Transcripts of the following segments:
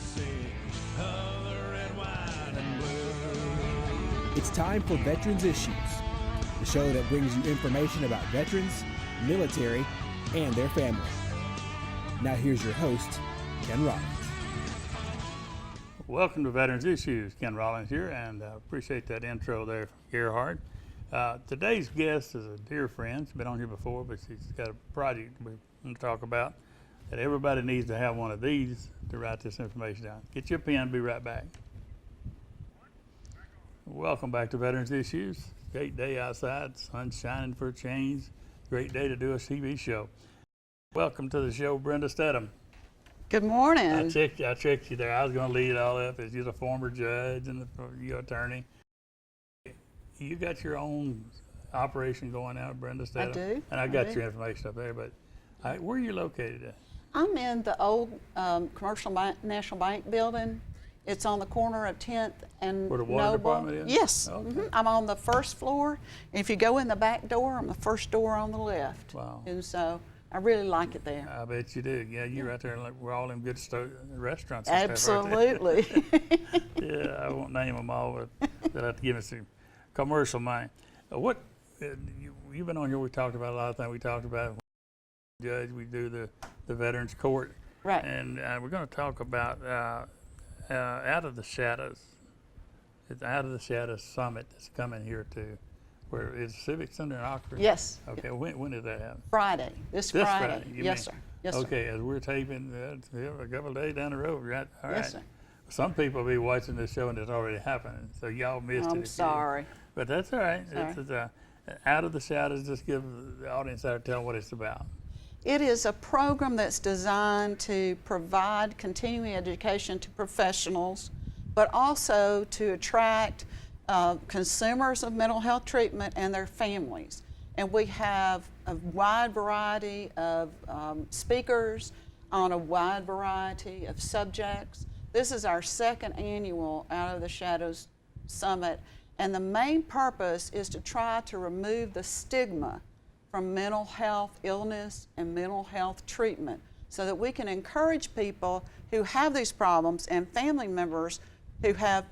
legacy of the red, white, and blue. It's time for Veterans Issues, the show that brings you information about veterans, military, and their family. Now here's your host, Ken Rollins. Welcome to Veterans Issues. Ken Rollins here, and appreciate that intro there, Gerhard. Today's guest is a dear friend. She's been on here before, but she's got a project we want to talk about that everybody needs to have one of these to write this information down. Get your pen, be right back. Welcome back to Veterans Issues. Great day outside, sun's shining for a change. Great day to do a TV show. Welcome to the show, Brenda Stedham. Good morning. I tricked you there. I was going to lead it all up as you're the former judge and your attorney. You got your own operation going out, Brenda Stedham. I do. And I got your information up there, but where are you located at? I'm in the old Commercial Bank, National Bank building. It's on the corner of 10th and Where the water Noble. department is? Yes. Okay. I'm on the first floor. And if you go in the back door, I'm the first door on the left. Wow. And so I really like it there. I bet you do. Yeah, you're right there. Like, we're all in good restaurants. And stuff right Absolutely. there. Yeah, I won't name them all, but they'll have to give us some commercial money. You've been on here. We talked about a lot of things. We talked about judge. We do the Veterans Court. Right. And we're going to talk about Out of the Shadows. It's Out of the Shadows Summit that's coming here to, where is Civic Center in Oxford? Yes. Okay. When did that happen? Friday. This Friday. You Yes, mean? sir. Yes, Okay, as we're taping, a couple of days down the road, right? All right. Yes, sir. Some people will be watching this show and it's already happening, so y'all missed it. I'm sorry. But that's all right. Sorry. It's Out of the Shadows. Just give the audience out, tell what it's about. It is a program that's designed to provide continuing education to professionals, but also to attract consumers of mental health treatment and their families. And we have a wide variety of speakers on a wide variety of subjects. This is our second annual Out of the Shadows Summit, and the main purpose is to try to remove the stigma from mental health illness and mental health treatment so that we can encourage people who have these problems and family members who have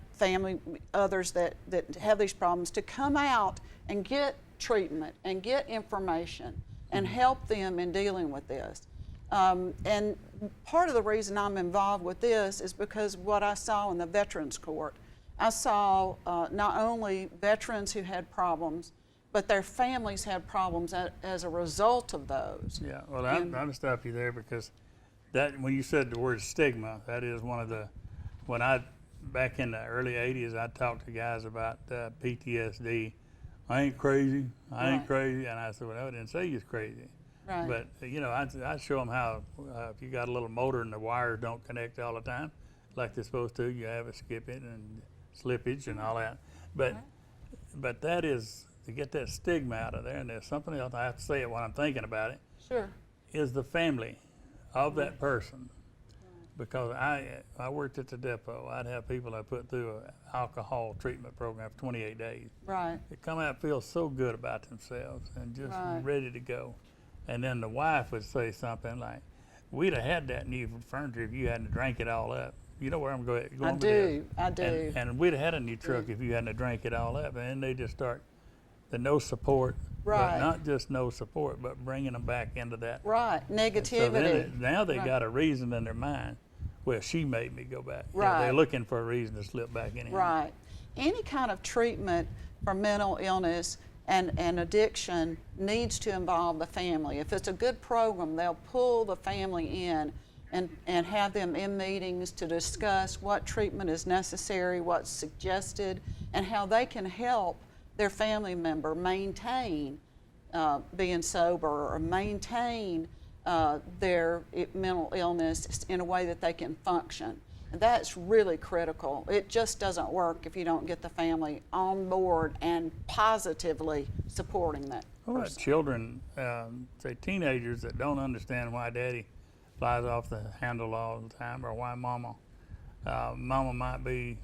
others that have these problems to come out and get treatment and get information and help them in dealing with this. And part of the reason I'm involved with this is because what I saw in the Veterans Court. I saw not only veterans who had problems, but their families had problems as a result of those. Yeah, well, I'm going to stop you there because when you said the word stigma, that is one of the, back in the early 80s, I talked to guys about PTSD. I ain't crazy, I ain't crazy. And I said, well, I didn't say you was crazy. Right. But, I show them how if you got a little motor and the wires don't connect all the time, like they're supposed to, you have a skipping and slippage and all that. But that is, to get that stigma out of there, and there's something else, I have to say it when I'm thinking about it, Sure. is the family of that person. Because I worked at the depot, I'd have people I put through an alcohol treatment program for 28 days. Right. They come out feel so good about themselves and just ready to go. And then the wife would say something like, we'd have had that new furniture if you hadn't drank it all up. You know where I'm going with this. I do. And we'd have had a new truck if you hadn't drank it all up. And then they just start the no support. But not just no support, but bringing them back into that. Right, negativity. So then now they got a reason in their mind. Well, she made me go back. Right. They're looking for a reason to slip back in. Right. Any kind of treatment for mental illness and addiction needs to involve the family. If it's a good program, they'll pull the family in and have them in meetings to discuss what treatment is necessary, what's suggested, and how they can help their family member maintain being sober or maintain their mental illness in a way that they can function. And that's really critical. It just doesn't work if you don't get the family on board and positively supporting that What about person. children, say teenagers that don't understand why daddy flies off the handle all the time, or why mama might be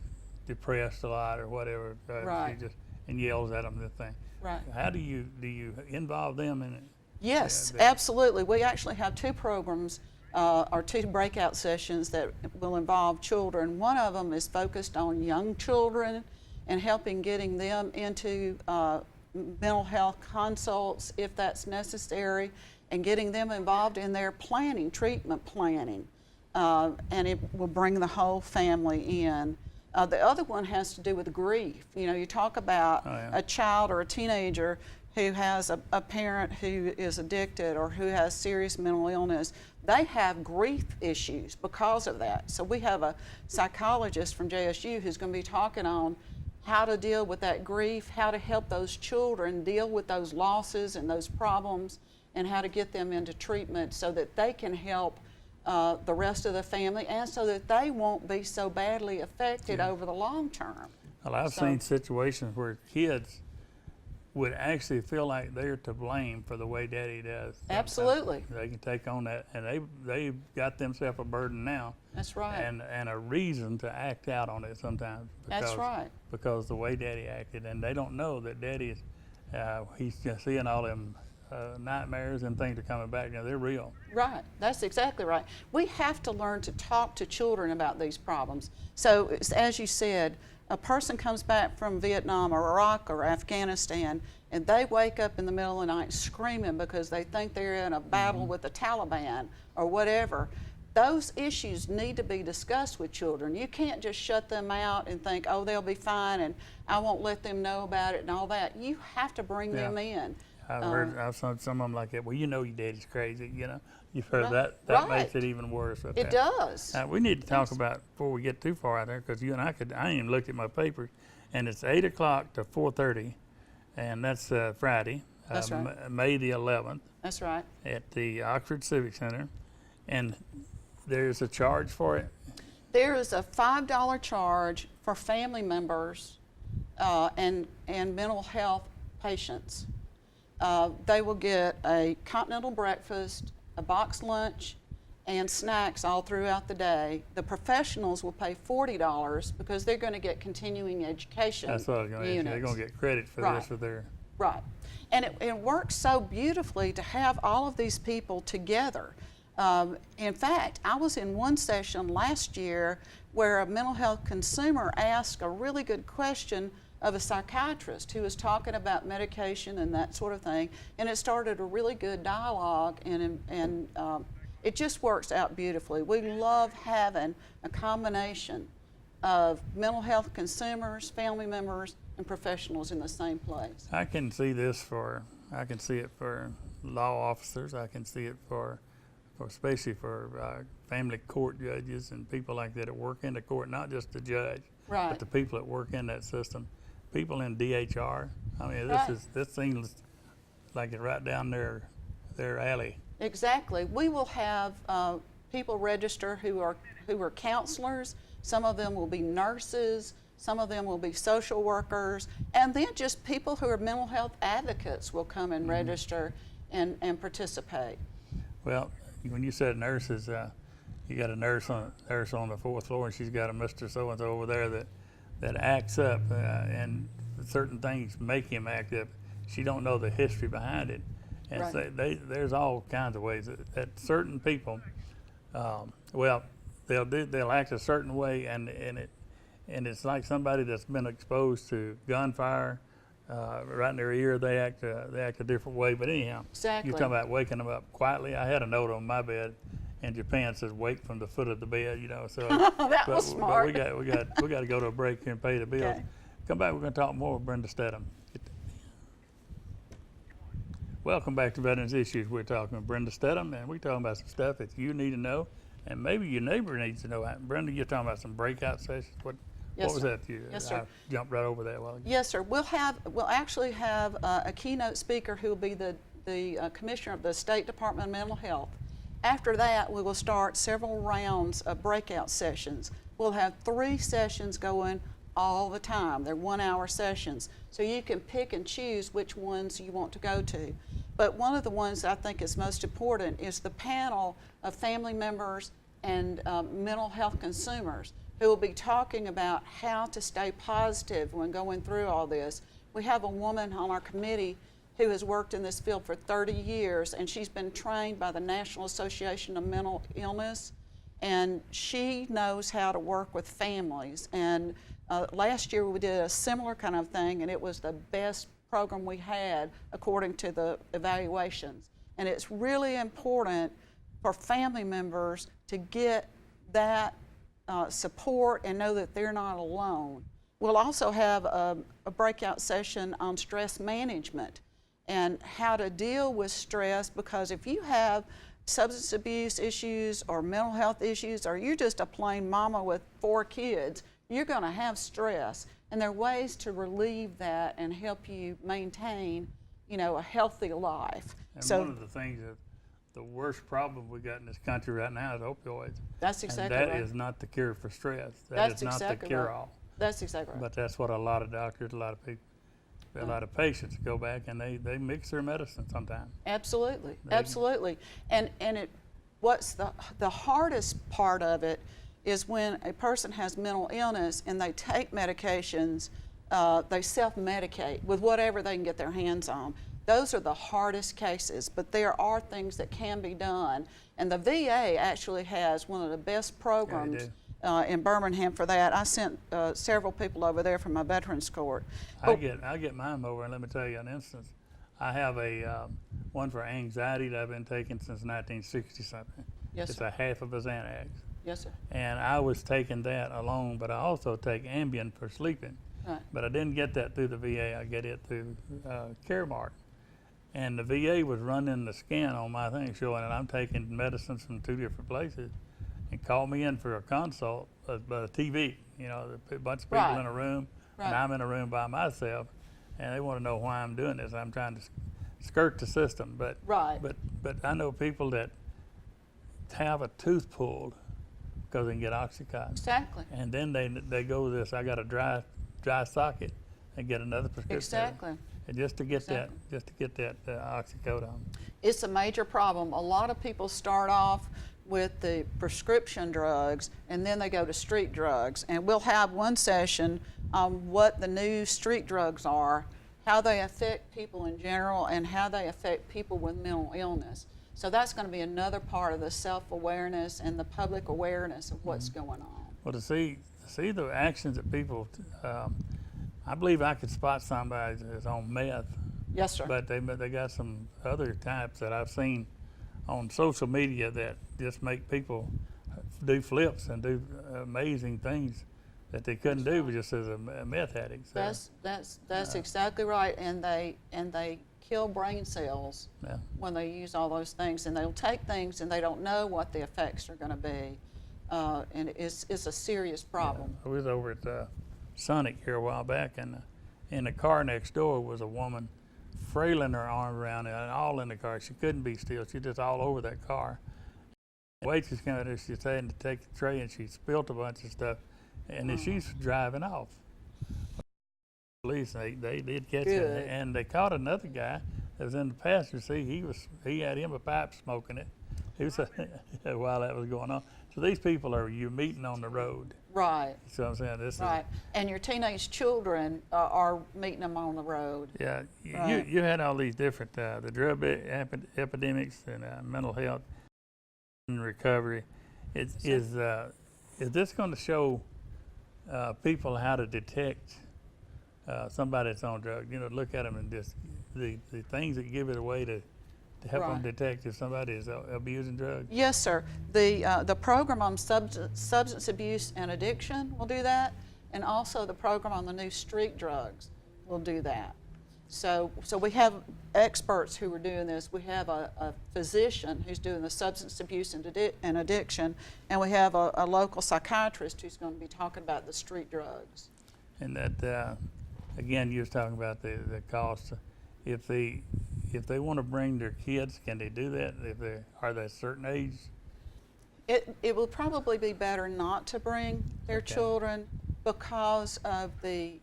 depressed a lot or whatever, Right. she just and yells at them the thing. Right. How do you involve them in it? Yes, Yeah, absolutely. We actually have two programs or 2 breakout sessions that will involve children. One of them is focused on young children and helping getting them into mental health consults if that's necessary, and getting them involved in their planning, treatment planning. And it will bring the whole family in. The other one has to do with grief. You know, you talk about a child or a teenager who has a parent who is addicted or who has serious mental illness. They have grief issues because of that. So we have a psychologist from JSU who's going to be talking on how to deal with that grief, how to help those children deal with those losses and those problems, and how to get them into treatment so that they can help the rest of the family, and so that they won't be so badly affected over the long term. Well, I've seen situations where kids would actually feel like they're to blame for the way Daddy does. Absolutely. They can take on that, and they've got themselves a burden now. That's right. And a reason to act out on it sometimes. That's right. Because the way Daddy acted, and they don't know that Daddy is, he's just seeing all them nightmares and things are coming back. Now they're real. Right, that's exactly right. We have to learn to talk to children about these problems. So as you said, a person comes back from Vietnam or Iraq or Afghanistan, and they wake up in the middle of the night screaming because they think they're in a battle with the Taliban or whatever. Those issues need to be discussed with children. You can't just shut them out and think, oh, they'll be fine and I won't let them know about it and all that. You have to bring them in. I've seen some of them like that. Well, you know your daddy's crazy, you know. You've heard that. Right. That makes it even worse. Okay. It does. We need to talk about, before we get too far out there, because you and I ain't even looked at my papers, and it's 8 o'clock to 4:30, and that's Friday, That's right. May the 11th, That's right. at the Oxford Civic Center, and there's a charge for it. There is a $5 charge for family members and mental health patients. They will get a continental breakfast, a box lunch, and snacks all throughout the day. The professionals will pay $40 because they're going to get continuing education. That's what I was going to ask you. They're going to get credit for this for their. Right. And it works so beautifully to have all of these people together. In fact, I was in one session last year where a mental health consumer asked a really good question of a psychiatrist who was talking about medication and that sort of thing, and it started a really good dialogue, and it just works out beautifully. We love having a combination of mental health consumers, family members, and professionals in the same place. I can see it for law officers. I can see it for especially for family court judges and people like that that work in the court, not just the judge, Right. but the people that work in that system. People in DHR. I mean, this seems like it's right down their alley. Exactly. We will have people register who are counselors. Some of them will be nurses. Some of them will be social workers. And then just people who are mental health advocates will come and register and participate. Well, when you said nurses, you got a nurse on the 4th floor, and she's got a Mr. So-and-so over there that acts up, and certain things make him act up. She don't know the history behind it. And Right. so there's all kinds of ways that certain people, they'll act a certain way, and it's like somebody that's been exposed to gunfire right in their ear. They act a different way. But anyhow, Exactly. you're talking about waking them up quietly. I had a note on my bed in Japan that says "wake from the foot of the bed," you know. So That was smart. But we got to go to a break here and pay the bills. Okay. Come back. We're going to talk more with Brenda Stedham. Welcome back to Veterans Issues. We're talking with Brenda Stedham, and we're talking about some stuff that you need to know, and maybe your neighbor needs to know. Brenda, you're talking about some breakout sessions. What Yes, was sir. that? Yes, sir. I jumped right over that a while ago. Yes, sir. We'll actually have a keynote speaker who will be the commissioner of the State Department of Mental Health. After that, we will start several rounds of breakout sessions. We'll have 3 sessions going all the time. They're 1-hour sessions. So you can pick and choose which ones you want to go to. But one of the ones I think is most important is the panel of family members and mental health consumers who will be talking about how to stay positive when going through all this. We have a woman on our committee who has worked in this field for 30 years, and she's been trained by the National Association of Mental Illness, and she knows how to work with families. And last year we did a similar kind of thing, and it was the best program we had according to the evaluations. And it's really important for family members to get that support and know that they're not alone. We'll also have a breakout session on stress management and how to deal with stress, because if you have substance abuse issues or mental health issues, or you're just a plain mama with 4 kids, you're going to have stress. And there are ways to relieve that and help you maintain, you know, a healthy life. And So one of the things that the worst problem we got in this country right now is opioids. that's exactly And that right. is not the cure for stress. That's That is not exactly the right. cure-all. That's exactly right. But that's what a lot of doctors, a lot of people, a lot of patients go back and they mix their medicine sometimes. Absolutely, They- absolutely. And what's the hardest part of it is when a person has mental illness and they take medications, they self-medicate with whatever they can get their hands on. Those are the hardest cases, but there are things that can be done. And the VA actually has one of the best programs in Birmingham for that. I sent several people over there from my Veterans Court. I get mine over, and let me tell you an instance. I have a one for anxiety that I've been taking since 1960 something. Yes, It's sir. a half of a Xanax. Yes, sir. And I was taking that alone, but I also take Ambien for sleeping. Right. But I didn't get that through the VA. I get it through Caremark. And the VA was running the scan on my thing showing that I'm taking medicines from 2 different places, and called me in for a consult by the TV. You know, a bunch of people Right. in a room, Right. and I'm in a room by myself, and they want to know why I'm doing this. I'm trying to skirt the system, but Right. but I know people that have a tooth pulled because they can get Oxycontin, Exactly. and then they go this. I got a dry socket, and get another prescription. Exactly. And just to get Exactly. that oxycodone. It's a major problem. A lot of people start off with the prescription drugs and then they go to street drugs. And we'll have one session on what the new street drugs are, how they affect people in general, and how they affect people with mental illness. So that's going to be another part of the self-awareness and the public awareness of what's going on. Well, to see the actions that people, I believe I could spot somebody that's on meth, Yes, sir. but they got some other types that I've seen on social media that just make people do flips and do amazing things that they couldn't do just as a meth addict. So, That's exactly right. And they kill brain cells yeah. when they use all those things, and they'll take things and they don't know what the effects are going to be, and it's a serious problem. I was over at Sonic here a while back, and in the car next door was a woman frailing her arm around it, and all in the car. She couldn't be still. She just all over that car. The waitress came out there. She was saying to take the tray, and she spilled a bunch of stuff, and then she's driving off. Police, they did catch him, Good. and they caught another guy that was in the passenger seat. He had him a pipe smoking it. He was while that was going on. So these people you're meeting on the road. Right, So I'm saying this right. And your teenage children are meeting them on the road. Yeah, Right. you had all these different the drug epidemics and mental health and recovery. Is this going to show people how to detect somebody that's on drugs? You know, look at them and just the things that give it away to help them Right. detect if somebody is abusing drugs. Yes, sir. The program on substance abuse and addiction will do that, and also the program on the new street drugs will do that. So we have experts who are doing this. We have a physician who's doing the substance abuse and addiction, and we have a local psychiatrist who's going to be talking about the street drugs. And that again, you was talking about the cost. If they want to bring their kids, can they do that? Are they a certain age? It will probably be better not to bring their Okay. children because of the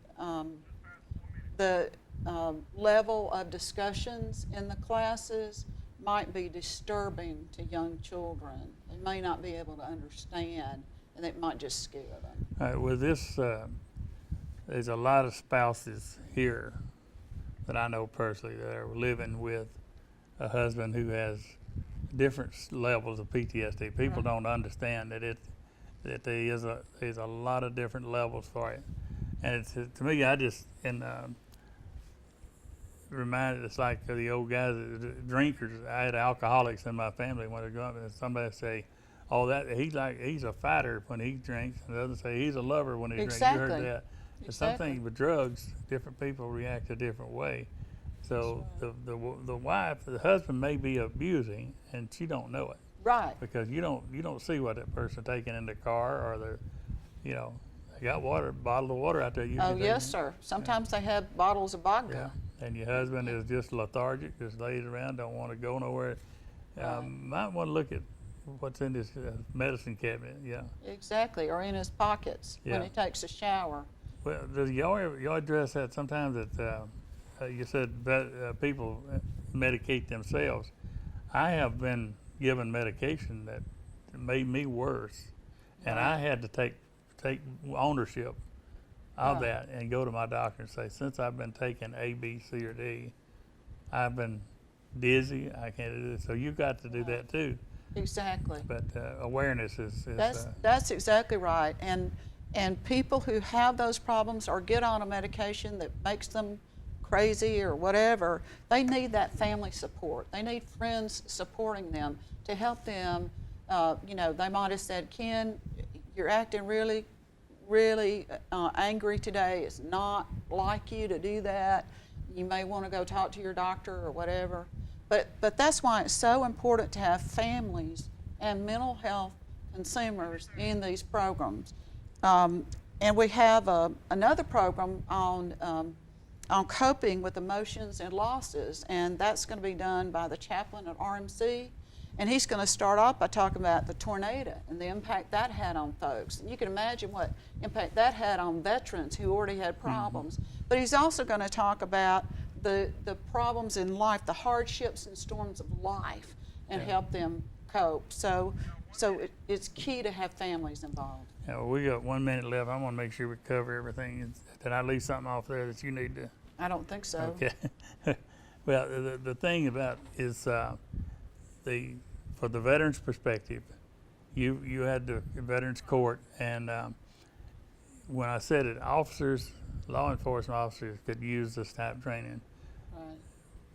level of discussions in the classes might be disturbing to young children. They may not be able to understand, and it might just scare them. All right, with this, there's a lot of spouses here that I know personally that are living with a husband who has different levels of PTSD. People Right. don't understand that there's a lot of different levels for it, and it's to me, I just reminded, it's like the old guys, the drinkers. I had alcoholics in my family when I grew up, and somebody say, "Oh, that he's a fighter when he drinks," and the others say he's a lover when he drinks. You Exactly. heard that. There's something with drugs, different people react a different way. So the wife, the husband may be abusing, and she don't know it Right. because you don't see what that person taking in the car, or they got bottle of water out there. You Oh, can take yes, it. sir. Sometimes they have bottles of vodka. Yeah, and your husband is just lethargic, just lays around, don't want to go nowhere. Right. Might want to look at what's in this medicine cabinet. Yeah. Exactly, or in his pockets when Yeah. he takes a shower. Well, do y'all address that sometimes that you said people medicate themselves? I have been given medication that made me worse, and I had to take ownership of Right. that and go to my doctor and say, since I've been taking A, B, C, or D, I've been dizzy. I can't do this. So you've got to do that too. Exactly. But awareness is That's exactly right. And people who have those problems or get on a medication that makes them crazy or whatever, they need that family support. They need friends supporting them to help them. They might have said, "Ken, you're acting really, really angry today. It's not like you to do that. You may want to go talk to your doctor or whatever." But that's why it's so important to have families and mental health consumers in these programs. And we have another program on coping with emotions and losses, and that's going to be done by the chaplain at RMC. And he's going to start off by talking about the tornado and the impact that had on folks. And you can imagine what impact that had on veterans who already had problems. But he's also going to talk about the problems in life, the hardships and storms of life, and help them cope. So it's key to have families involved. Yeah, well, we got 1 minute left. I want to make sure we cover everything. Did I leave something off there that you need to? I don't think so. Okay. Well, the thing about is for the veterans' perspective, you had the veterans court, and when I said it, law enforcement officers could use this type of training. Right.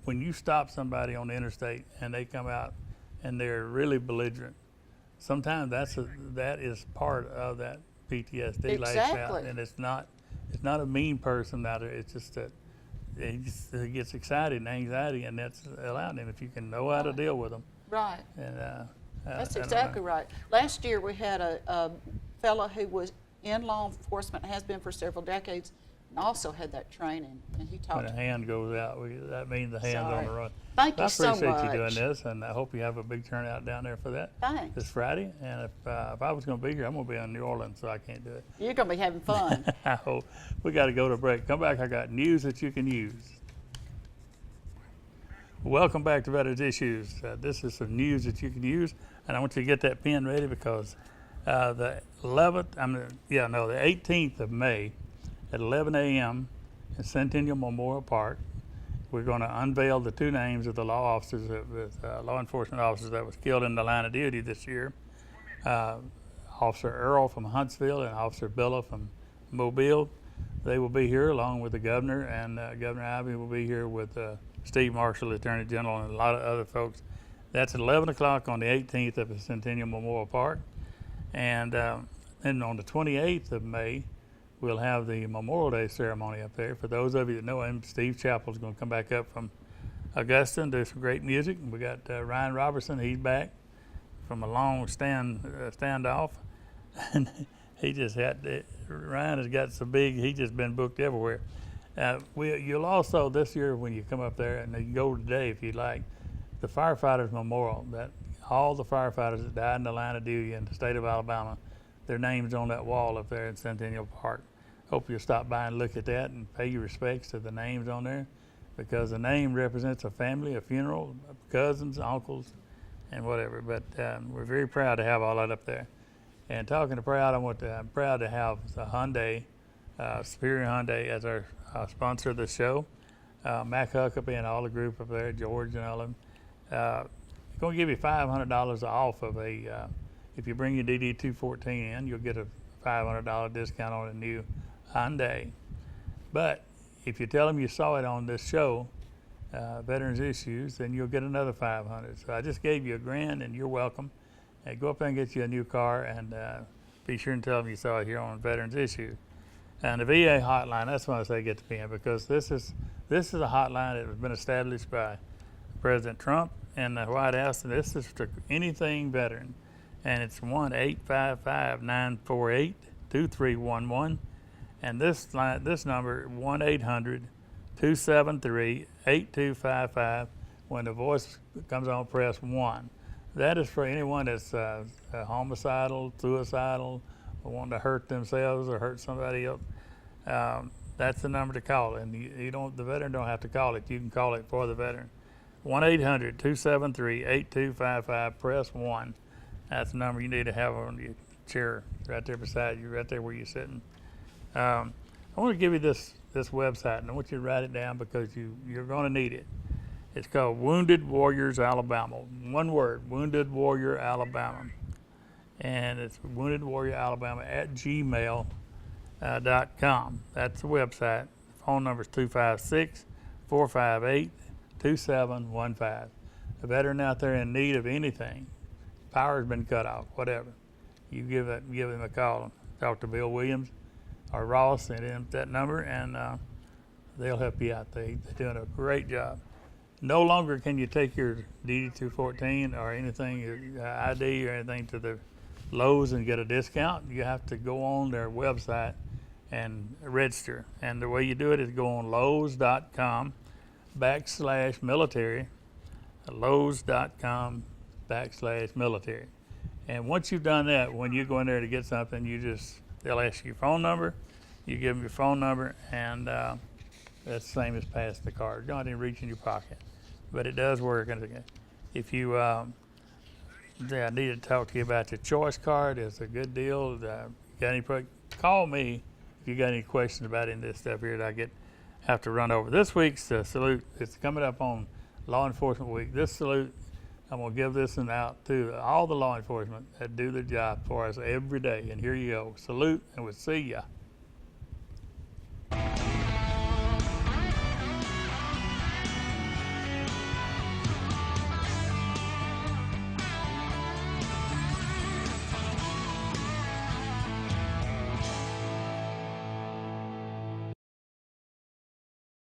When you stop somebody on the interstate and they come out and they're really belligerent, sometimes that is part of that PTSD lifestyle, Exactly. and it's not a mean person out there. It's just that he gets excited and anxiety, and that's allowed him if you can know how to deal with them. Right. And That's I don't exactly know. right. Last year we had a fellow who was in law enforcement, has been for several decades, and also had that training. And he When talked. a hand goes out, that means the hand's on the Sorry. run. Thank you I so appreciate you doing much. this, and I hope you have a big turnout down there for that Thanks. this Friday. And if I was going to be here, I'm going to be in New Orleans, so I can't do it. You're going to be having fun. I hope. We got to go to break. Come back. I got news that you can use. Welcome back to Veterans Issues. This is some news that you can use, and I want you to get that pen ready because the 18th of May at 11 a.m. in Centennial Memorial Park, we're going to unveil the two names of the law enforcement officers that was killed in the line of duty this year. Officer Earl from Huntsville and Officer Billa from Mobile. They will be here along with the governor, and Governor Ivey will be here with Steve Marshall, Attorney General, and a lot of other folks. That's at 11 o'clock on the 18th at the Centennial Memorial Park. And then on the 28th of May, we'll have the Memorial Day ceremony up there. For those of you that know him, Steve Chappell's going to come back up from Augusta and do some great music. We got Ryan Robertson, he's back from a long standoff. And Ryan has got so big, he's just been booked everywhere. You'll also, this year when you come up there, and you can go today if you'd like, the Firefighters Memorial, that all the firefighters that died in the line of duty in the state of Alabama, their names on that wall up there in Centennial Park. Hope you'll stop by and look at that and pay your respects to the names on there, because the name represents a family, a funeral, cousins, uncles, and whatever. But we're very proud to have all that up there. And talking to proud, I'm proud to have the Hyundai, Superior Hyundai, as our sponsor of the show. Mac Huckabee and all the group up there, George and all of them. Going to give you $500 off of if you bring your DD214 in, you'll get a $500 discount on a new Hyundai. But if you tell them you saw it on this show, Veterans Issues, then you'll get another $500. So I just gave you $1,000, and you're welcome. Go up there and get you a new car, and be sure and tell them you saw it here on Veterans Issues. And the VA hotline, that's when I say get to me in, because this is a hotline that has been established by President Trump and the White House, and this is for anything veteran. And it's 1-855-948-2311. And this number, 1-800-273-8255. When the voice comes on, press 1. That is for anyone that's homicidal, suicidal, or wanting to hurt themselves or hurt somebody else. That's the number to call. And the veteran don't have to call it. You can call it for the veteran. 1-800-273-8255, press 1. That's the number you need to have on your chair right there beside you, right there where you're sitting. I want to give you this website, and I want you to write it down because you're going to need it. It's called Wounded Warriors Alabama. One word, Wounded Warrior Alabama. And it's Wounded Warrior Alabama at gmail.com. That's the website. Phone number is 256-458-2715. A veteran out there in need of anything, power's been cut off, whatever, you give him a call. Talk to Bill Williams or Ross, send him that number, and they'll help you out. They're doing a great job. No longer can you take your DD214 or anything, your ID or anything, to the Lowe's and get a discount. You have to go on their website and register. And the way you do it is go on Lowe's.com/military, Lowe's.com/military. And once you've done that, when you go in there to get something, they'll ask you your phone number. You give them your phone number, and that's the same as passing the card. You don't even reach in your pocket, but it does work. If you, I need to talk to you about your choice card. It's a good deal. Call me if you got any questions about any of this stuff here that I have to run over. This week's salute, it's coming up on Law Enforcement Week. This salute, I'm going to give this one out to all the law enforcement that do the job for us every day. And here you go. Salute, and we'll see ya.